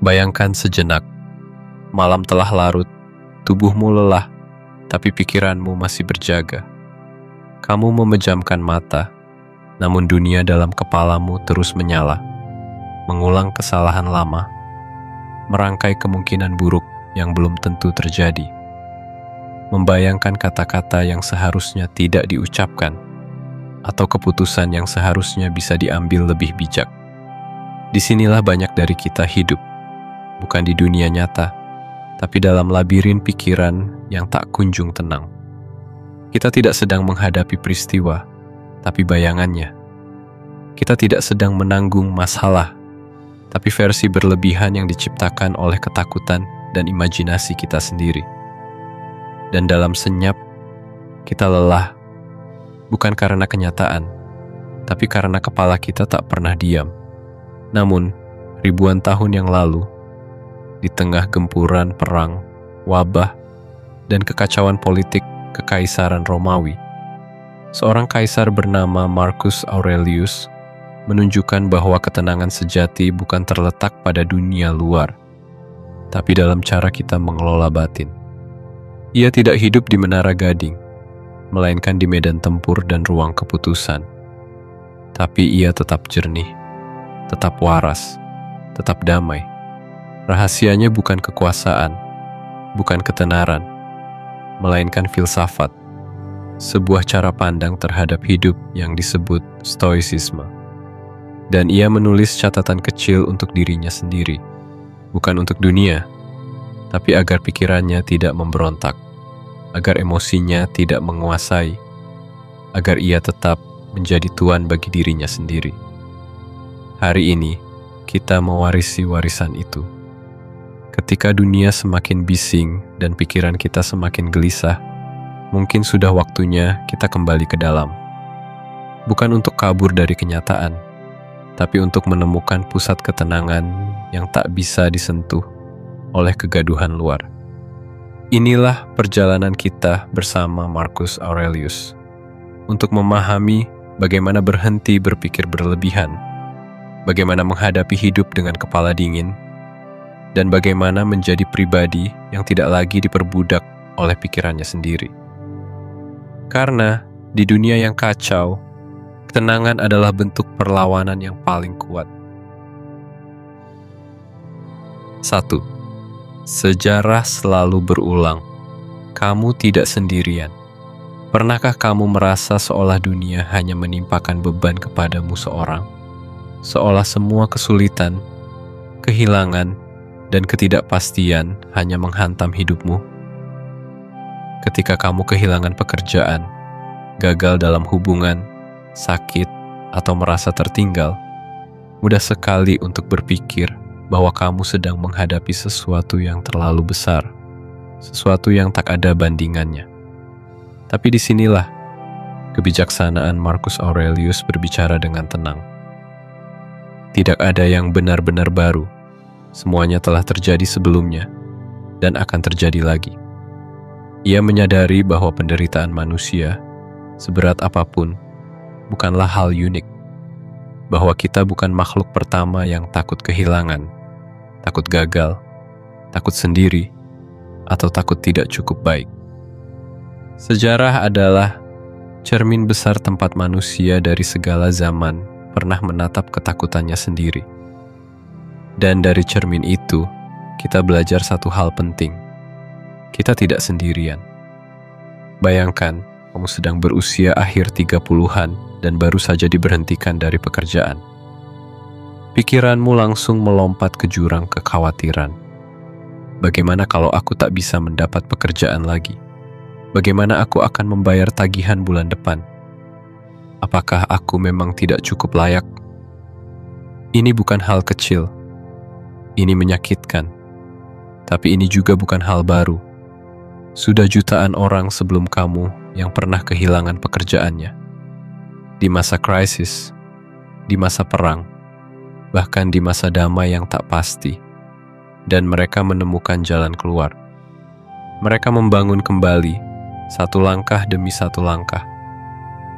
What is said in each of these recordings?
Bayangkan sejenak, malam telah larut, tubuhmu lelah, tapi pikiranmu masih berjaga. Kamu memejamkan mata, namun dunia dalam kepalamu terus menyala, mengulang kesalahan lama, merangkai kemungkinan buruk yang belum tentu terjadi, membayangkan kata-kata yang seharusnya tidak diucapkan, atau keputusan yang seharusnya bisa diambil lebih bijak. Disinilah banyak dari kita hidup, bukan di dunia nyata, tapi dalam labirin pikiran yang tak kunjung tenang. Kita tidak sedang menghadapi peristiwa, tapi bayangannya. Kita tidak sedang menanggung masalah, tapi versi berlebihan yang diciptakan oleh ketakutan dan imajinasi kita sendiri. Dan dalam senyap, kita lelah, bukan karena kenyataan, tapi karena kepala kita tak pernah diam. Namun, ribuan tahun yang lalu, di tengah gempuran perang, wabah, dan kekacauan politik Kekaisaran Romawi, seorang kaisar bernama Marcus Aurelius menunjukkan bahwa ketenangan sejati bukan terletak pada dunia luar, tapi dalam cara kita mengelola batin. Ia tidak hidup di menara gading, melainkan di medan tempur dan ruang keputusan. Tapi ia tetap jernih, tetap waras, tetap damai. Rahasianya bukan kekuasaan, bukan ketenaran, melainkan filsafat, sebuah cara pandang terhadap hidup yang disebut stoicisme. Dan ia menulis catatan kecil untuk dirinya sendiri, bukan untuk dunia, tapi agar pikirannya tidak memberontak, agar emosinya tidak menguasai, agar ia tetap menjadi tuan bagi dirinya sendiri. Hari ini, kita mewarisi warisan itu. Ketika dunia semakin bising dan pikiran kita semakin gelisah, mungkin sudah waktunya kita kembali ke dalam. Bukan untuk kabur dari kenyataan, tapi untuk menemukan pusat ketenangan yang tak bisa disentuh oleh kegaduhan luar. Inilah perjalanan kita bersama Marcus Aurelius untuk memahami bagaimana berhenti berpikir berlebihan, bagaimana menghadapi hidup dengan kepala dingin, dan bagaimana menjadi pribadi yang tidak lagi diperbudak oleh pikirannya sendiri. Karena di dunia yang kacau, ketenangan adalah bentuk perlawanan yang paling kuat. 1. Sejarah selalu berulang. Kamu tidak sendirian. Pernahkah kamu merasa seolah dunia hanya menimpakan beban kepadamu seorang? Seolah semua kesulitan, kehilangan, dan ketidakpastian hanya menghantam hidupmu? Ketika kamu kehilangan pekerjaan, gagal dalam hubungan, sakit, atau merasa tertinggal, mudah sekali untuk berpikir bahwa kamu sedang menghadapi sesuatu yang terlalu besar, sesuatu yang tak ada bandingannya. Tapi disinilah kebijaksanaan Marcus Aurelius berbicara dengan tenang. Tidak ada yang benar-benar baru. Semuanya telah terjadi sebelumnya dan akan terjadi lagi. Ia menyadari bahwa penderitaan manusia, seberat apapun, bukanlah hal unik. Bahwa kita bukan makhluk pertama yang takut kehilangan, takut gagal, takut sendiri, atau takut tidak cukup baik. Sejarah adalah cermin besar tempat manusia dari segala zaman pernah menatap ketakutannya sendiri. Dan dari cermin itu, kita belajar satu hal penting. Kita tidak sendirian. Bayangkan, kamu sedang berusia akhir 30-an dan baru saja diberhentikan dari pekerjaan. Pikiranmu langsung melompat ke jurang kekhawatiran. Bagaimana kalau aku tak bisa mendapat pekerjaan lagi? Bagaimana aku akan membayar tagihan bulan depan? Apakah aku memang tidak cukup layak? Ini bukan hal kecil. Ini menyakitkan, tapi ini juga bukan hal baru. Sudah jutaan orang sebelum kamu yang pernah kehilangan pekerjaannya. Di masa krisis, di masa perang, bahkan di masa damai yang tak pasti. Dan mereka menemukan jalan keluar. Mereka membangun kembali, satu langkah demi satu langkah.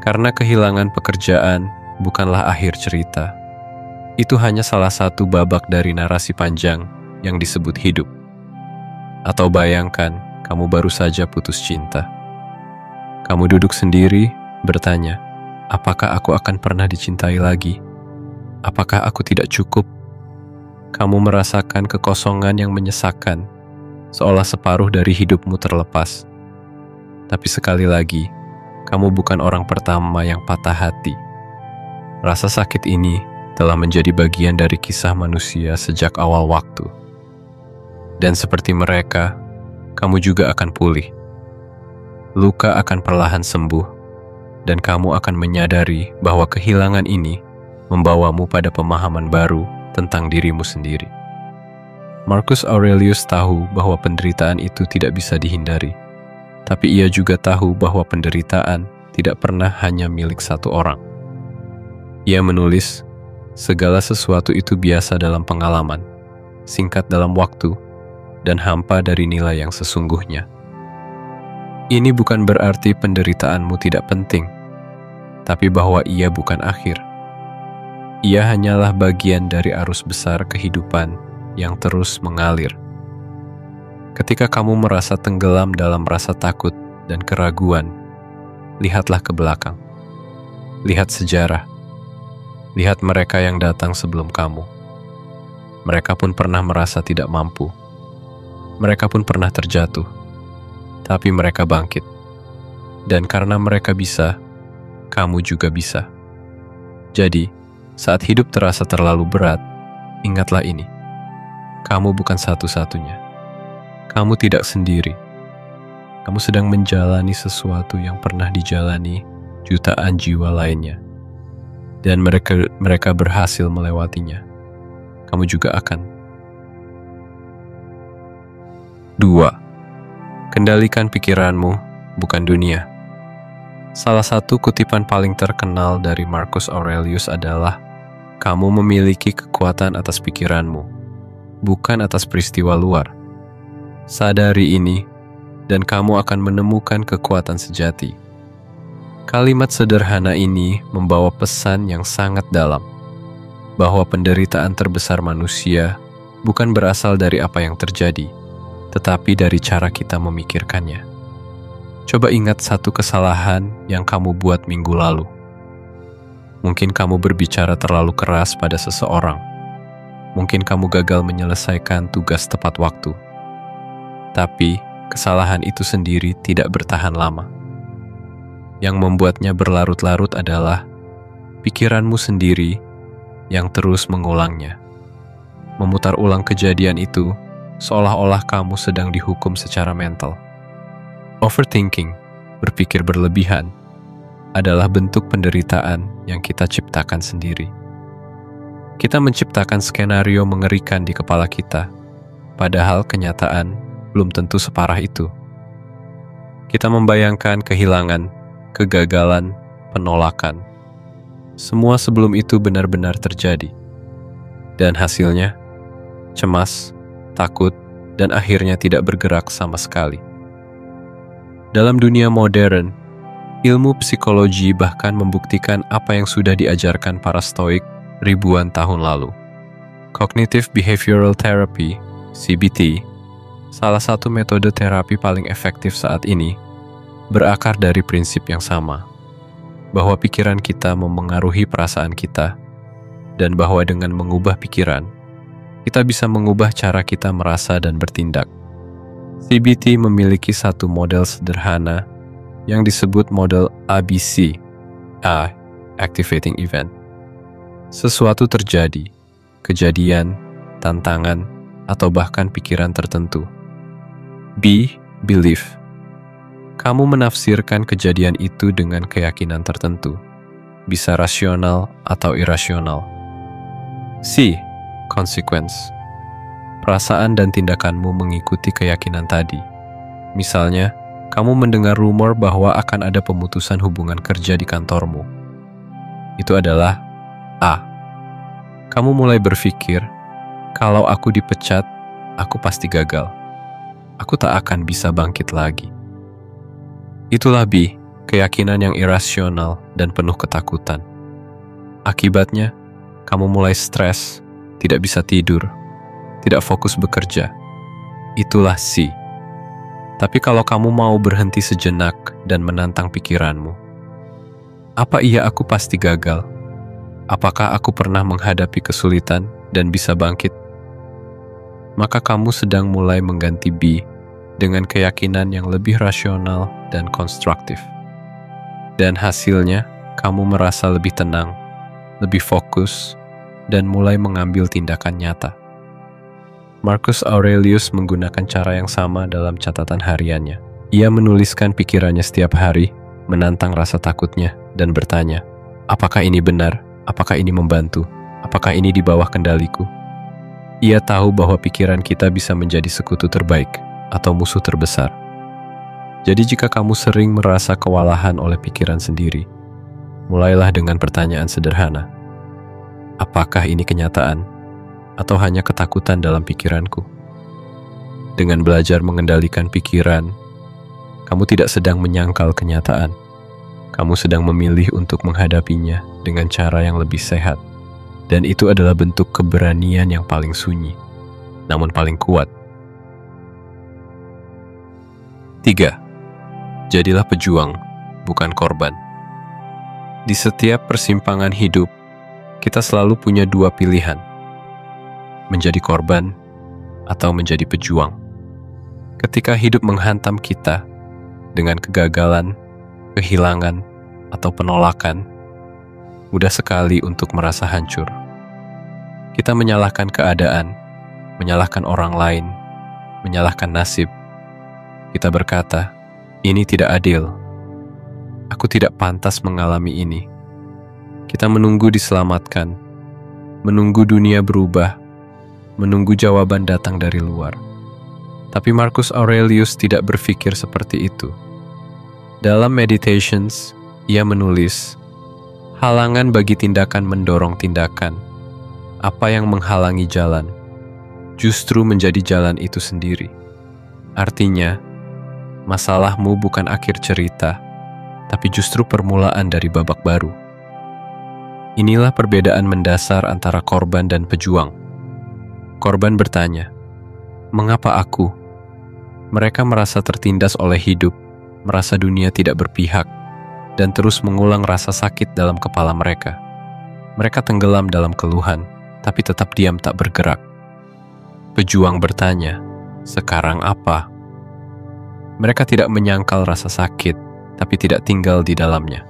Karena kehilangan pekerjaan bukanlah akhir cerita. Itu hanya salah satu babak dari narasi panjang yang disebut hidup. Atau bayangkan, kamu baru saja putus cinta. Kamu duduk sendiri, bertanya, apakah aku akan pernah dicintai lagi? Apakah aku tidak cukup? Kamu merasakan kekosongan yang menyesakkan, seolah separuh dari hidupmu terlepas. Tapi sekali lagi, kamu bukan orang pertama yang patah hati. Rasa sakit ini telah menjadi bagian dari kisah manusia sejak awal waktu. Dan seperti mereka, kamu juga akan pulih. Luka akan perlahan sembuh, dan kamu akan menyadari bahwa kehilangan ini membawamu pada pemahaman baru tentang dirimu sendiri. Marcus Aurelius tahu bahwa penderitaan itu tidak bisa dihindari, tapi ia juga tahu bahwa penderitaan tidak pernah hanya milik satu orang. Ia menulis, segala sesuatu itu biasa dalam pengalaman, singkat dalam waktu, dan hampa dari nilai yang sesungguhnya. Ini bukan berarti penderitaanmu tidak penting, tapi bahwa ia bukan akhir. Ia hanyalah bagian dari arus besar kehidupan yang terus mengalir. Ketika kamu merasa tenggelam dalam rasa takut dan keraguan, lihatlah ke belakang. Lihat sejarah. Lihat mereka yang datang sebelum kamu. Mereka pun pernah merasa tidak mampu. Mereka pun pernah terjatuh. Tapi mereka bangkit. Dan karena mereka bisa, kamu juga bisa. Jadi, saat hidup terasa terlalu berat, ingatlah ini. Kamu bukan satu-satunya. Kamu tidak sendiri. Kamu sedang menjalani sesuatu yang pernah dijalani jutaan jiwa lainnya. Dan mereka berhasil melewatinya. Kamu juga akan. 2. Kendalikan pikiranmu, bukan dunia. Salah satu kutipan paling terkenal dari Marcus Aurelius adalah, kamu memiliki kekuatan atas pikiranmu, bukan atas peristiwa luar. Sadari ini, dan kamu akan menemukan kekuatan sejati. Kalimat sederhana ini membawa pesan yang sangat dalam, bahwa penderitaan terbesar manusia bukan berasal dari apa yang terjadi, tetapi dari cara kita memikirkannya. Coba ingat satu kesalahan yang kamu buat minggu lalu. Mungkin kamu berbicara terlalu keras pada seseorang. Mungkin kamu gagal menyelesaikan tugas tepat waktu. Tapi, kesalahan itu sendiri tidak bertahan lama. Yang membuatnya berlarut-larut adalah pikiranmu sendiri yang terus mengulangnya. Memutar ulang kejadian itu, seolah-olah kamu sedang dihukum secara mental. Overthinking, berpikir berlebihan, adalah bentuk penderitaan yang kita ciptakan sendiri. Kita menciptakan skenario mengerikan di kepala kita, padahal kenyataan belum tentu separah itu. Kita membayangkan kehilangan, kegagalan, penolakan. Semua sebelum itu benar-benar terjadi. Dan hasilnya, cemas, takut, dan akhirnya tidak bergerak sama sekali. Dalam dunia modern, ilmu psikologi bahkan membuktikan apa yang sudah diajarkan para stoik ribuan tahun lalu. Cognitive Behavioral Therapy, CBT, salah satu metode terapi paling efektif saat ini, berakar dari prinsip yang sama, bahwa pikiran kita memengaruhi perasaan kita, dan bahwa dengan mengubah pikiran, kita bisa mengubah cara kita merasa dan bertindak. CBT memiliki satu model sederhana yang disebut model ABC, A, Activating Event. Sesuatu terjadi, kejadian, tantangan, atau bahkan pikiran tertentu. B, Belief. Kamu menafsirkan kejadian itu dengan keyakinan tertentu, bisa rasional atau irasional. C, Consequence. Perasaan dan tindakanmu mengikuti keyakinan tadi. Misalnya, kamu mendengar rumor bahwa akan ada pemutusan hubungan kerja di kantormu. Itu adalah A. Kamu mulai berpikir, kalau aku dipecat, aku pasti gagal. Aku tak akan bisa bangkit lagi. Itulah B, keyakinan yang irasional dan penuh ketakutan. Akibatnya, kamu mulai stres, tidak bisa tidur, tidak fokus bekerja. Itulah si. Tapi kalau kamu mau berhenti sejenak dan menantang pikiranmu, apa iya aku pasti gagal? Apakah aku pernah menghadapi kesulitan dan bisa bangkit? Maka kamu sedang mulai mengganti B dengan keyakinan yang lebih rasional dan konstruktif. Dan hasilnya, kamu merasa lebih tenang, lebih fokus, dan mulai mengambil tindakan nyata. Marcus Aurelius menggunakan cara yang sama dalam catatan hariannya. Ia menuliskan pikirannya setiap hari, menantang rasa takutnya, dan bertanya, apakah ini benar? Apakah ini membantu? Apakah ini di bawah kendaliku? Ia tahu bahwa pikiran kita bisa menjadi sekutu terbaik atau musuh terbesar. Jadi jika kamu sering merasa kewalahan oleh pikiran sendiri, mulailah dengan pertanyaan sederhana. Apakah ini kenyataan atau hanya ketakutan dalam pikiranku? Dengan belajar mengendalikan pikiran, kamu tidak sedang menyangkal kenyataan. Kamu sedang memilih untuk menghadapinya dengan cara yang lebih sehat. Dan itu adalah bentuk keberanian yang paling sunyi, namun paling kuat. 3. Jadilah pejuang, bukan korban. Di setiap persimpangan hidup, kita selalu punya dua pilihan. Menjadi korban atau menjadi pejuang. Ketika hidup menghantam kita dengan kegagalan, kehilangan, atau penolakan, mudah sekali untuk merasa hancur. Kita menyalahkan keadaan, menyalahkan orang lain, menyalahkan nasib. Kita berkata, ini tidak adil. Aku tidak pantas mengalami ini. Kita menunggu diselamatkan, menunggu dunia berubah, menunggu jawaban datang dari luar. Tapi Marcus Aurelius tidak berpikir seperti itu. Dalam Meditations, ia menulis, halangan bagi tindakan mendorong tindakan. Apa yang menghalangi jalan, justru menjadi jalan itu sendiri. Artinya, masalahmu bukan akhir cerita, tapi justru permulaan dari babak baru. Inilah perbedaan mendasar antara korban dan pejuang. Korban bertanya, mengapa aku? Mereka merasa tertindas oleh hidup, merasa dunia tidak berpihak, dan terus mengulang rasa sakit dalam kepala mereka. Mereka tenggelam dalam keluhan, tapi tetap diam tak bergerak. Pejuang bertanya, sekarang apa? Mereka tidak menyangkal rasa sakit, tapi tidak tinggal di dalamnya.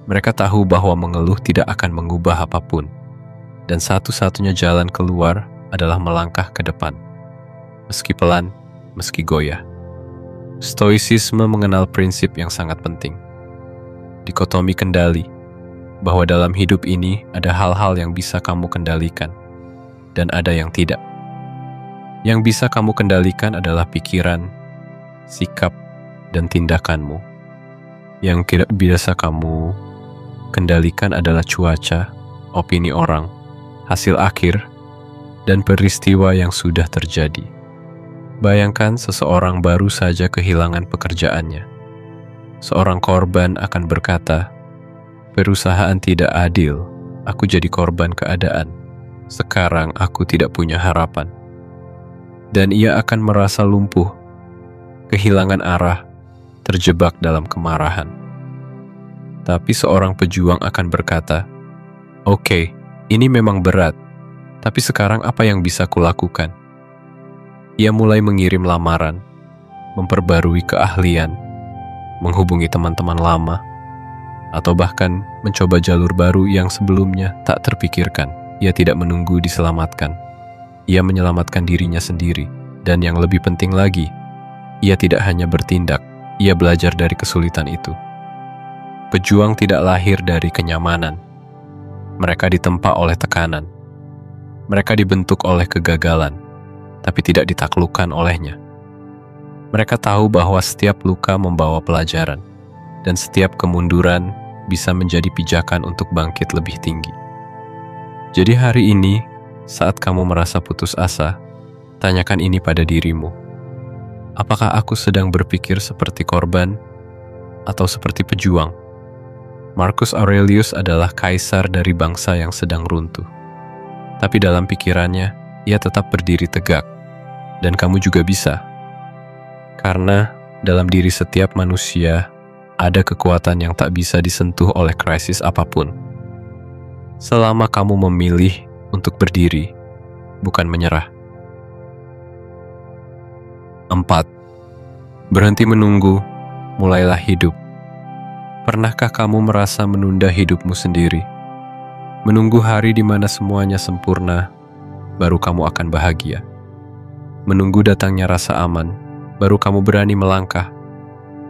Mereka tahu bahwa mengeluh tidak akan mengubah apapun, dan satu-satunya jalan keluar adalah melangkah ke depan, meski pelan, meski goyah. Stoicisme mengenal prinsip yang sangat penting, dikotomi kendali, bahwa dalam hidup ini ada hal-hal yang bisa kamu kendalikan, dan ada yang tidak. Yang bisa kamu kendalikan adalah pikiran, sikap, dan tindakanmu. Yang tidak bisa kamu kendalikan adalah cuaca, opini orang, hasil akhir, dan peristiwa yang sudah terjadi. Bayangkan seseorang baru saja kehilangan pekerjaannya. Seorang korban akan berkata, perusahaan tidak adil, aku jadi korban keadaan. Sekarang aku tidak punya harapan. Dan ia akan merasa lumpuh, kehilangan arah, terjebak dalam kemarahan. Tapi seorang pejuang akan berkata, oke, ini memang berat, tapi sekarang apa yang bisa kulakukan? Ia mulai mengirim lamaran, memperbarui keahlian, menghubungi teman-teman lama, atau bahkan mencoba jalur baru yang sebelumnya tak terpikirkan. Ia tidak menunggu diselamatkan. Ia menyelamatkan dirinya sendiri. Dan yang lebih penting lagi, ia tidak hanya bertindak, ia belajar dari kesulitan itu. Pejuang tidak lahir dari kenyamanan. Mereka ditempa oleh tekanan. Mereka dibentuk oleh kegagalan, tapi tidak ditaklukkan olehnya. Mereka tahu bahwa setiap luka membawa pelajaran, dan setiap kemunduran bisa menjadi pijakan untuk bangkit lebih tinggi. Jadi hari ini, saat kamu merasa putus asa, tanyakan ini pada dirimu. Apakah aku sedang berpikir seperti korban atau seperti pejuang? Marcus Aurelius adalah kaisar dari bangsa yang sedang runtuh. Tapi dalam pikirannya, ia tetap berdiri tegak. Dan kamu juga bisa. Karena dalam diri setiap manusia ada kekuatan yang tak bisa disentuh oleh krisis apapun. Selama kamu memilih untuk berdiri, bukan menyerah. 4. Berhenti menunggu, mulailah hidup. Pernahkah kamu merasa menunda hidupmu sendiri? Menunggu hari di mana semuanya sempurna, baru kamu akan bahagia. Menunggu datangnya rasa aman, baru kamu berani melangkah.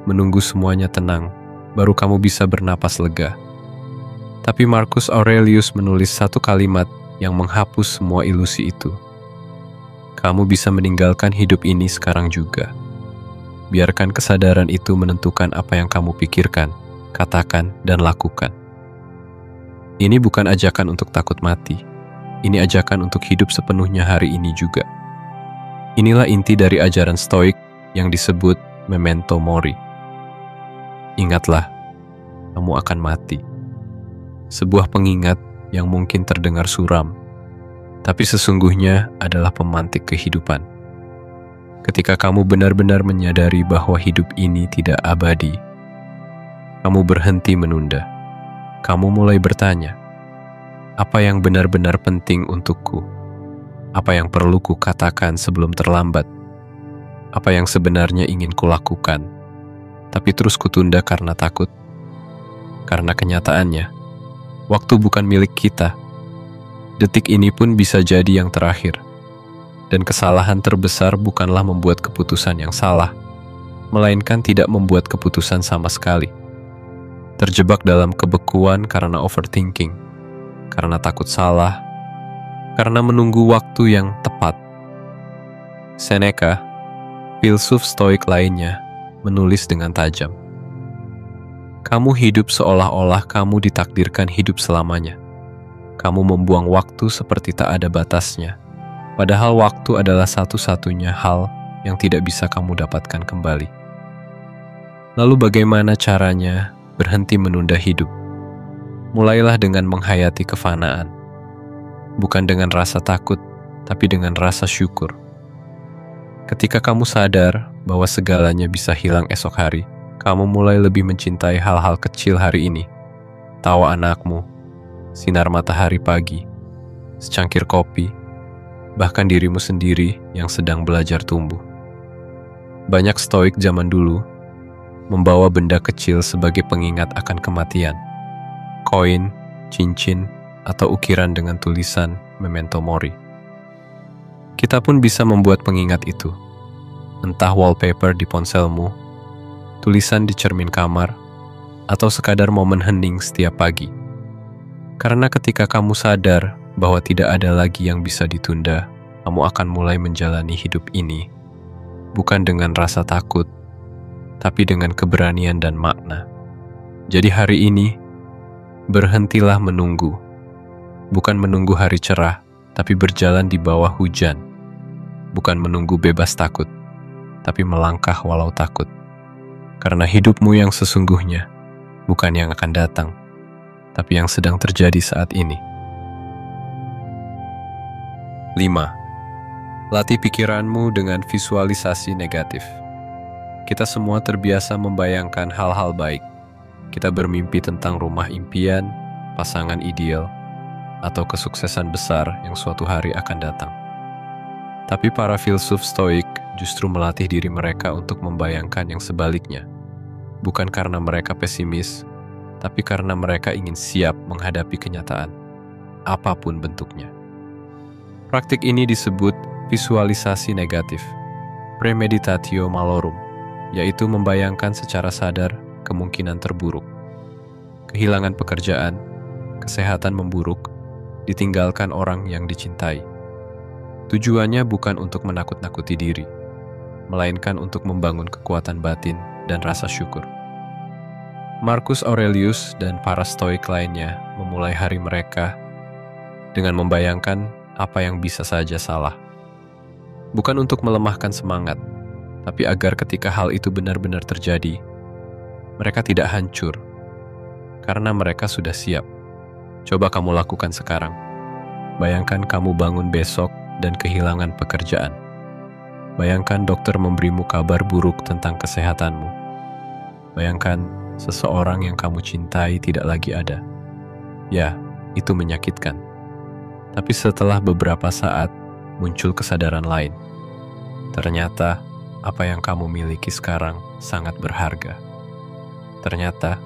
Menunggu semuanya tenang, baru kamu bisa bernapas lega. Tapi Marcus Aurelius menulis satu kalimat yang menghapus semua ilusi itu. Kamu bisa meninggalkan hidup ini sekarang juga. Biarkan kesadaran itu menentukan apa yang kamu pikirkan, katakan, dan lakukan. Ini bukan ajakan untuk takut mati. Ini ajakan untuk hidup sepenuhnya hari ini juga. Inilah inti dari ajaran Stoik yang disebut memento mori. Ingatlah, kamu akan mati. Sebuah pengingat yang mungkin terdengar suram, tapi sesungguhnya adalah pemantik kehidupan. Ketika kamu benar-benar menyadari bahwa hidup ini tidak abadi, kamu berhenti menunda. Kamu mulai bertanya, apa yang benar-benar penting untukku? Apa yang perlu kukatakan sebelum terlambat? Apa yang sebenarnya ingin kulakukan, tapi terus kutunda karena takut? Karena kenyataannya, waktu bukan milik kita. Detik ini pun bisa jadi yang terakhir. Dan kesalahan terbesar bukanlah membuat keputusan yang salah, melainkan tidak membuat keputusan sama sekali. Terjebak dalam kebekuan karena overthinking, karena takut salah, karena menunggu waktu yang tepat. Seneca, filsuf Stoik lainnya, menulis dengan tajam. Kamu hidup seolah-olah kamu ditakdirkan hidup selamanya. Kamu membuang waktu seperti tak ada batasnya, padahal waktu adalah satu-satunya hal yang tidak bisa kamu dapatkan kembali. Lalu bagaimana caranya berhenti menunda hidup? Mulailah dengan menghayati kefanaan. Bukan dengan rasa takut, tapi dengan rasa syukur. Ketika kamu sadar bahwa segalanya bisa hilang esok hari, kamu mulai lebih mencintai hal-hal kecil hari ini. Tawa anakmu, sinar matahari pagi, secangkir kopi, bahkan dirimu sendiri yang sedang belajar tumbuh. Banyak Stoik zaman dulu membawa benda kecil sebagai pengingat akan kematian. Koin, cincin, atau ukiran dengan tulisan memento mori. Kita pun bisa membuat pengingat itu. Entah wallpaper di ponselmu, tulisan di cermin kamar, atau sekadar momen hening setiap pagi. Karena ketika kamu sadar bahwa tidak ada lagi yang bisa ditunda, kamu akan mulai menjalani hidup ini bukan dengan rasa takut, tapi dengan keberanian dan makna. Jadi hari ini, berhentilah menunggu. Bukan menunggu hari cerah, tapi berjalan di bawah hujan. Bukan menunggu bebas takut, tapi melangkah walau takut. Karena hidupmu yang sesungguhnya bukan yang akan datang, tapi yang sedang terjadi saat ini. 5. Latih pikiranmu dengan visualisasi negatif. Kita semua terbiasa membayangkan hal-hal baik. Kita bermimpi tentang rumah impian, pasangan ideal, atau kesuksesan besar yang suatu hari akan datang. Tapi para filsuf Stoik justru melatih diri mereka untuk membayangkan yang sebaliknya. Bukan karena mereka pesimis, tapi karena mereka ingin siap menghadapi kenyataan, apapun bentuknya. Praktik ini disebut visualisasi negatif, premeditatio malorum, yaitu membayangkan secara sadar kemungkinan terburuk. Kehilangan pekerjaan, kesehatan memburuk, ditinggalkan orang yang dicintai. Tujuannya bukan untuk menakut-nakuti diri, melainkan untuk membangun kekuatan batin dan rasa syukur. Marcus Aurelius dan para Stoik lainnya memulai hari mereka dengan membayangkan apa yang bisa saja salah. Bukan untuk melemahkan semangat, tapi agar ketika hal itu benar-benar terjadi, mereka tidak hancur, karena mereka sudah siap. Coba kamu lakukan sekarang. Bayangkan kamu bangun besok dan kehilangan pekerjaan. Bayangkan dokter memberimu kabar buruk tentang kesehatanmu. Bayangkan seseorang yang kamu cintai tidak lagi ada. Ya, itu menyakitkan. Tapi setelah beberapa saat, muncul kesadaran lain. Ternyata, apa yang kamu miliki sekarang sangat berharga. Ternyata,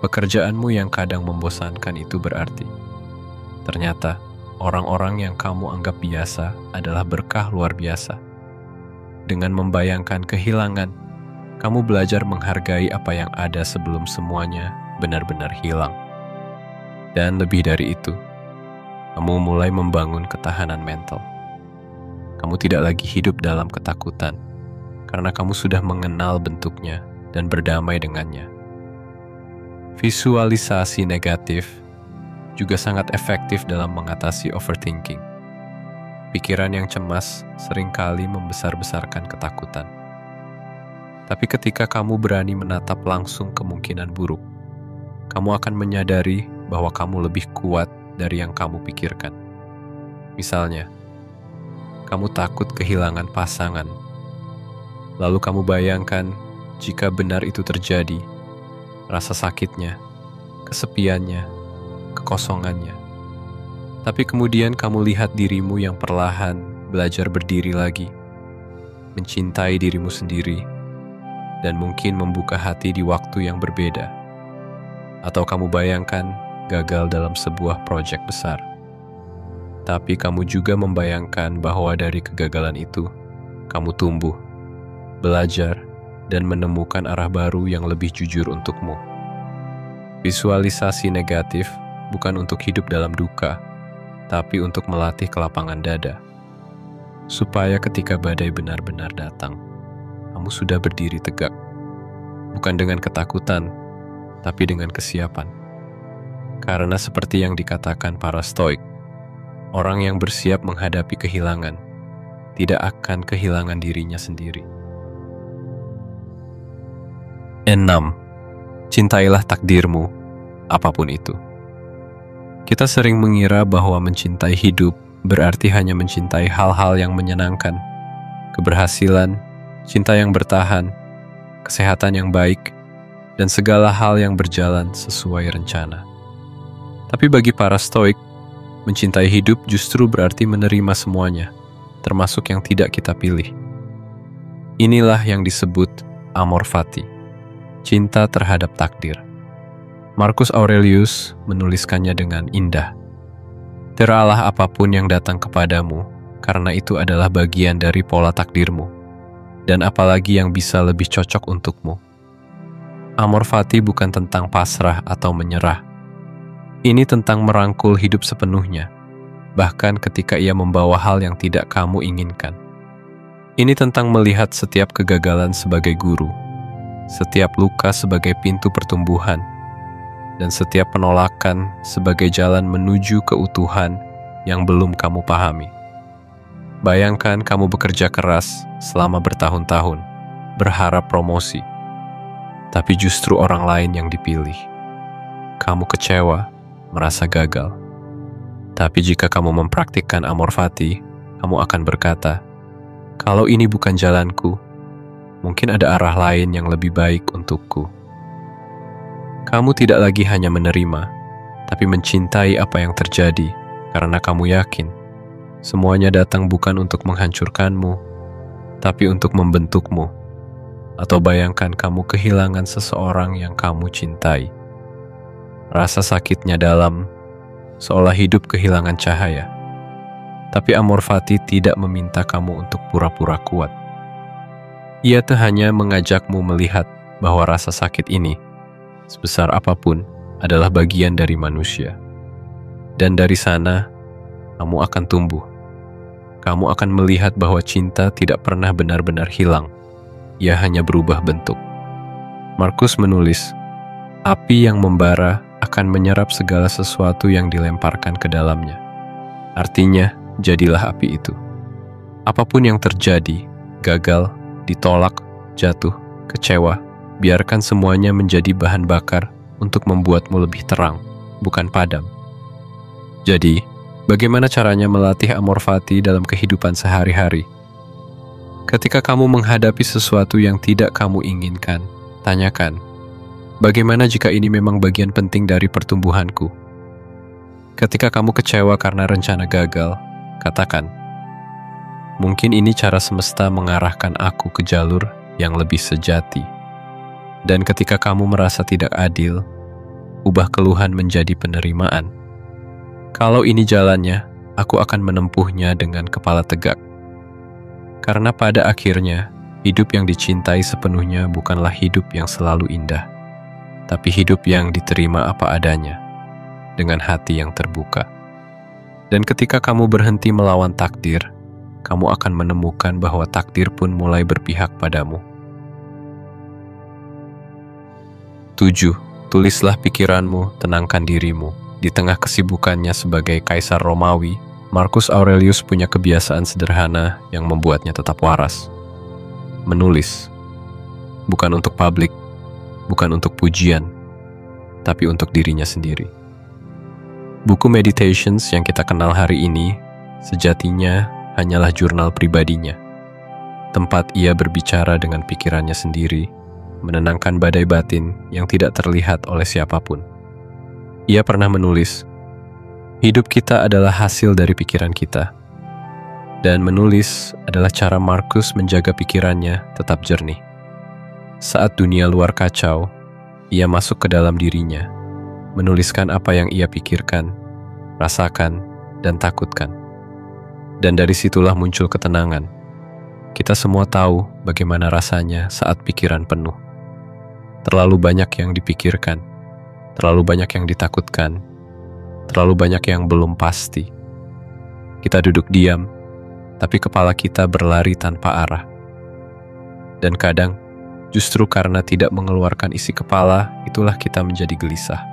pekerjaanmu yang kadang membosankan itu berarti. Ternyata, orang-orang yang kamu anggap biasa adalah berkah luar biasa. Dengan membayangkan kehilangan, kamu belajar menghargai apa yang ada sebelum semuanya benar-benar hilang. Dan lebih dari itu, kamu mulai membangun ketahanan mental. Kamu tidak lagi hidup dalam ketakutan, karena kamu sudah mengenal bentuknya dan berdamai dengannya. Visualisasi negatif juga sangat efektif dalam mengatasi overthinking. Pikiran yang cemas seringkali membesar-besarkan ketakutan. Tapi ketika kamu berani menatap langsung kemungkinan buruk, kamu akan menyadari bahwa kamu lebih kuat dari yang kamu pikirkan. Misalnya, kamu takut kehilangan pasangan. Lalu kamu bayangkan jika benar itu terjadi, rasa sakitnya, kesepiannya, kekosongannya. Tapi kemudian kamu lihat dirimu yang perlahan belajar berdiri lagi, mencintai dirimu sendiri, dan mungkin membuka hati di waktu yang berbeda. Atau kamu bayangkan gagal dalam sebuah proyek besar. Tapi kamu juga membayangkan bahwa dari kegagalan itu, kamu tumbuh, belajar, dan menemukan arah baru yang lebih jujur untukmu. Visualisasi negatif bukan untuk hidup dalam duka, tapi untuk melatih kelapangan dada. Supaya ketika badai benar-benar datang, kamu sudah berdiri tegak. Bukan dengan ketakutan, tapi dengan kesiapan. Karena seperti yang dikatakan para Stoik, orang yang bersiap menghadapi kehilangan tidak akan kehilangan dirinya sendiri. 6. Cintailah takdirmu, apapun itu. Kita sering mengira bahwa mencintai hidup berarti hanya mencintai hal-hal yang menyenangkan, keberhasilan, cinta yang bertahan, kesehatan yang baik, dan segala hal yang berjalan sesuai rencana. Tapi bagi para Stoik, mencintai hidup justru berarti menerima semuanya, termasuk yang tidak kita pilih. Inilah yang disebut amor fati, cinta terhadap takdir. Marcus Aurelius menuliskannya dengan indah. Terimalah apapun yang datang kepadamu, karena itu adalah bagian dari pola takdirmu, dan apalagi yang bisa lebih cocok untukmu. Amor fati bukan tentang pasrah atau menyerah. Ini tentang merangkul hidup sepenuhnya, bahkan ketika ia membawa hal yang tidak kamu inginkan. Ini tentang melihat setiap kegagalan sebagai guru, setiap luka sebagai pintu pertumbuhan, dan setiap penolakan sebagai jalan menuju keutuhan yang belum kamu pahami. Bayangkan kamu bekerja keras selama bertahun-tahun, berharap promosi, tapi justru orang lain yang dipilih. Kamu kecewa, merasa gagal. Tapi jika kamu mempraktikkan amor fati, kamu akan berkata, kalau ini bukan jalanku, mungkin ada arah lain yang lebih baik untukku. Kamu tidak lagi hanya menerima, tapi mencintai apa yang terjadi karena kamu yakin semuanya datang bukan untuk menghancurkanmu, tapi untuk membentukmu. Atau bayangkan kamu kehilangan seseorang yang kamu cintai. Rasa sakitnya dalam, seolah hidup kehilangan cahaya. Tapi amor fati tidak meminta kamu untuk pura-pura kuat. Ia hanya mengajakmu melihat bahwa rasa sakit ini, sebesar apapun, adalah bagian dari manusia. Dan dari sana, kamu akan tumbuh. Kamu akan melihat bahwa cinta tidak pernah benar-benar hilang. Ia hanya berubah bentuk. Marcus menulis, api yang membara akan menyerap segala sesuatu yang dilemparkan ke dalamnya. Artinya, jadilah api itu. Apapun yang terjadi, gagal, ditolak, jatuh, kecewa, biarkan semuanya menjadi bahan bakar untuk membuatmu lebih terang, bukan padam. Jadi, Bagaimana caranya melatih amor fati dalam kehidupan sehari-hari? Ketika kamu menghadapi sesuatu yang tidak kamu inginkan, tanyakan, bagaimana jika ini memang bagian penting dari pertumbuhanku? Ketika kamu kecewa karena rencana gagal, katakan, mungkin ini cara semesta mengarahkan aku ke jalur yang lebih sejati. Dan ketika kamu merasa tidak adil, ubah keluhan menjadi penerimaan. Kalau ini jalannya, aku akan menempuhnya dengan kepala tegak. Karena pada akhirnya, hidup yang dicintai sepenuhnya bukanlah hidup yang selalu indah, tapi hidup yang diterima apa adanya, dengan hati yang terbuka. Dan ketika kamu berhenti melawan takdir, kamu akan menemukan bahwa takdir pun mulai berpihak padamu. 7. Tulislah pikiranmu, tenangkan dirimu. Di tengah kesibukannya sebagai kaisar Romawi, Marcus Aurelius punya kebiasaan sederhana yang membuatnya tetap waras. Menulis. Bukan untuk publik, bukan untuk pujian, tapi untuk dirinya sendiri. Buku Meditations yang kita kenal hari ini, sejatinya hanyalah jurnal pribadinya. Tempat ia berbicara dengan pikirannya sendiri, menenangkan badai batin yang tidak terlihat oleh siapapun. Ia pernah menulis, hidup kita adalah hasil dari pikiran kita. Dan menulis adalah cara Marcus menjaga pikirannya tetap jernih. Saat dunia luar kacau, ia masuk ke dalam dirinya, menuliskan apa yang ia pikirkan, rasakan, dan takutkan. Dan dari situlah muncul ketenangan. Kita semua tahu bagaimana rasanya saat pikiran penuh. Terlalu banyak yang dipikirkan, terlalu banyak yang ditakutkan, terlalu banyak yang belum pasti. Kita duduk diam, tapi kepala kita berlari tanpa arah. Dan kadang, justru karena tidak mengeluarkan isi kepala, itulah kita menjadi gelisah.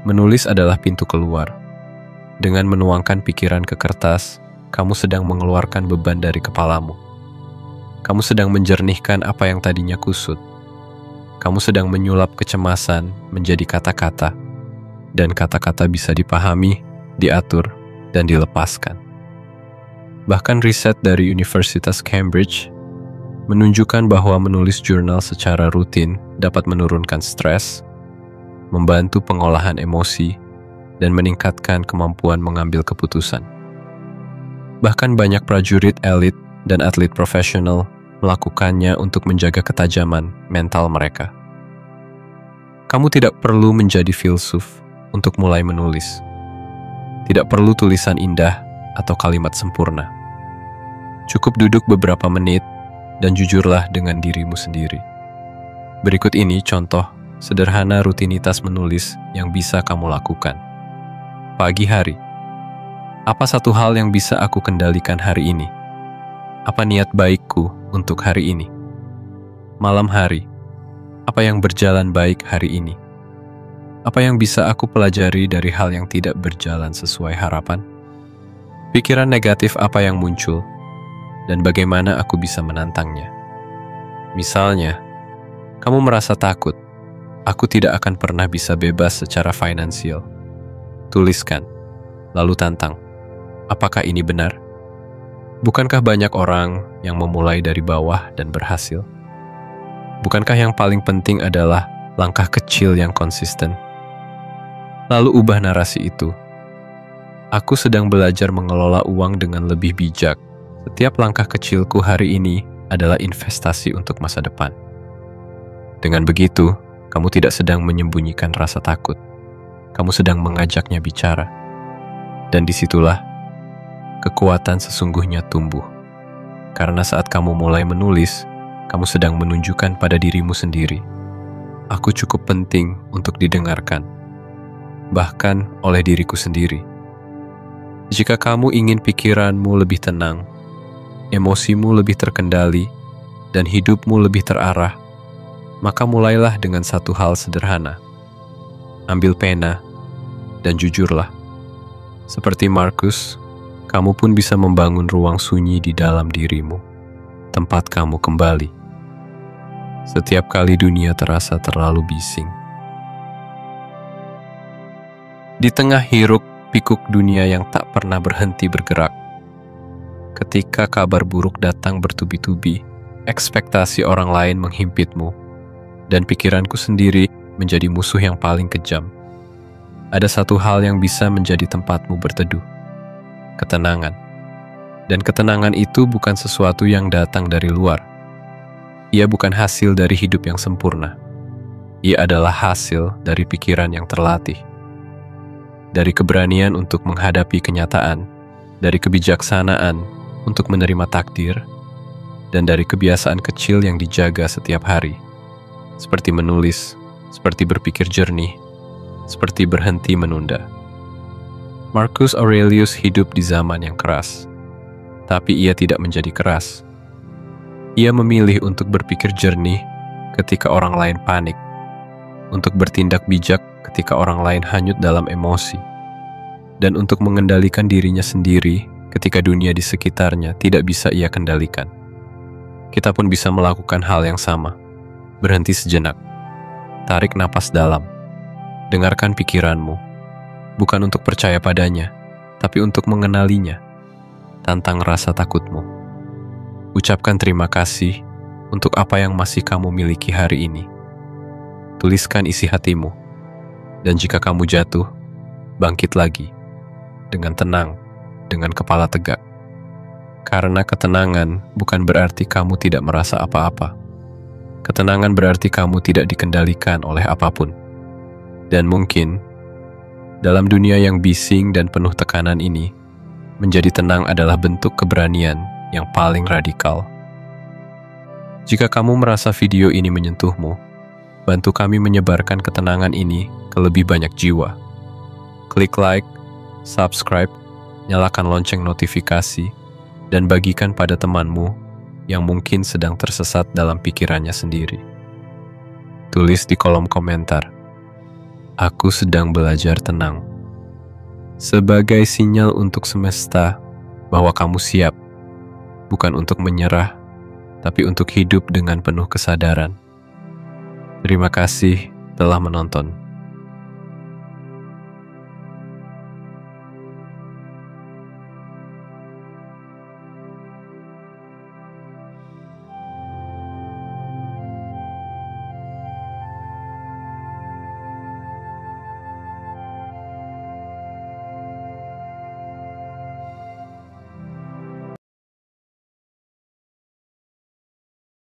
Menulis adalah pintu keluar. Dengan menuangkan pikiran ke kertas, kamu sedang mengeluarkan beban dari kepalamu. Kamu sedang menjernihkan apa yang tadinya kusut. Kamu sedang menyulap kecemasan menjadi kata-kata, dan kata-kata bisa dipahami, diatur, dan dilepaskan. Bahkan riset dari Universitas Cambridge menunjukkan bahwa menulis jurnal secara rutin dapat menurunkan stres, membantu pengolahan emosi, dan meningkatkan kemampuan mengambil keputusan. Bahkan banyak prajurit elit dan atlet profesional melakukannya untuk menjaga ketajaman mental mereka. Kamu tidak perlu menjadi filsuf untuk mulai menulis. Tidak perlu tulisan indah atau kalimat sempurna. Cukup duduk beberapa menit dan jujurlah dengan dirimu sendiri. Berikut ini contoh sederhana rutinitas menulis yang bisa kamu lakukan. Pagi hari. Apa satu hal yang bisa aku kendalikan hari ini? Apa niat baikku untuk hari ini? Malam hari. Apa yang berjalan baik hari ini? Apa yang bisa aku pelajari dari hal yang tidak berjalan sesuai harapan? Pikiran negatif apa yang muncul? Dan bagaimana aku bisa menantangnya? Misalnya, kamu merasa takut. Aku tidak akan pernah bisa bebas secara finansial. Tuliskan, lalu tantang. Apakah ini benar? Bukankah banyak orang yang memulai dari bawah dan berhasil? Bukankah yang paling penting adalah langkah kecil yang konsisten? Lalu ubah narasi itu. Aku sedang belajar mengelola uang dengan lebih bijak. Setiap langkah kecilku hari ini adalah investasi untuk masa depan. Dengan begitu, kamu tidak sedang menyembunyikan rasa takut. Kamu sedang mengajaknya bicara. Dan disitulah kekuatan sesungguhnya tumbuh. Karena saat kamu mulai menulis, kamu sedang menunjukkan pada dirimu sendiri, aku cukup penting untuk didengarkan, bahkan oleh diriku sendiri. Jika kamu ingin pikiranmu lebih tenang, emosimu lebih terkendali, dan hidupmu lebih terarah, maka mulailah dengan satu hal sederhana. Ambil pena dan jujurlah. Seperti Marcus, kamu pun bisa membangun ruang sunyi di dalam dirimu, tempat kamu kembali. Setiap kali dunia terasa terlalu bising. Di tengah hiruk pikuk dunia yang tak pernah berhenti bergerak. Ketika kabar buruk datang bertubi-tubi, ekspektasi orang lain menghimpitmu, dan pikiranku sendiri menjadi musuh yang paling kejam. Ada satu hal yang bisa menjadi tempatmu berteduh, ketenangan. Dan ketenangan itu bukan sesuatu yang datang dari luar. Ia bukan hasil dari hidup yang sempurna. Ia adalah hasil dari pikiran yang terlatih. Dari keberanian untuk menghadapi kenyataan, dari kebijaksanaan untuk menerima takdir, dan dari kebiasaan kecil yang dijaga setiap hari. Seperti menulis, seperti berpikir jernih, seperti berhenti menunda. Marcus Aurelius hidup di zaman yang keras. Tapi ia tidak menjadi keras. Ia memilih untuk berpikir jernih ketika orang lain panik, untuk bertindak bijak ketika orang lain hanyut dalam emosi, dan untuk mengendalikan dirinya sendiri ketika dunia di sekitarnya tidak bisa ia kendalikan. Kita pun bisa melakukan hal yang sama. Berhenti sejenak, tarik napas dalam, dengarkan pikiranmu, bukan untuk percaya padanya, tapi untuk mengenalinya. Tantang rasa takutmu. Ucapkan terima kasih untuk apa yang masih kamu miliki hari ini. Tuliskan isi hatimu. Dan jika kamu jatuh, bangkit lagi. Dengan tenang, dengan kepala tegak. Karena ketenangan bukan berarti kamu tidak merasa apa-apa. Ketenangan berarti kamu tidak dikendalikan oleh apapun. Dan mungkin, dalam dunia yang bising dan penuh tekanan ini, menjadi tenang adalah bentuk keberanian yang paling radikal. Jika kamu merasa video ini menyentuhmu, bantu kami menyebarkan ketenangan ini ke lebih banyak jiwa. Klik like, subscribe, nyalakan lonceng notifikasi, dan bagikan pada temanmu yang mungkin sedang tersesat dalam pikirannya sendiri. Tulis di kolom komentar, "Aku sedang belajar tenang." Sebagai sinyal untuk semesta bahwa kamu siap, bukan untuk menyerah, tapi untuk hidup dengan penuh kesadaran. Terima kasih telah menonton.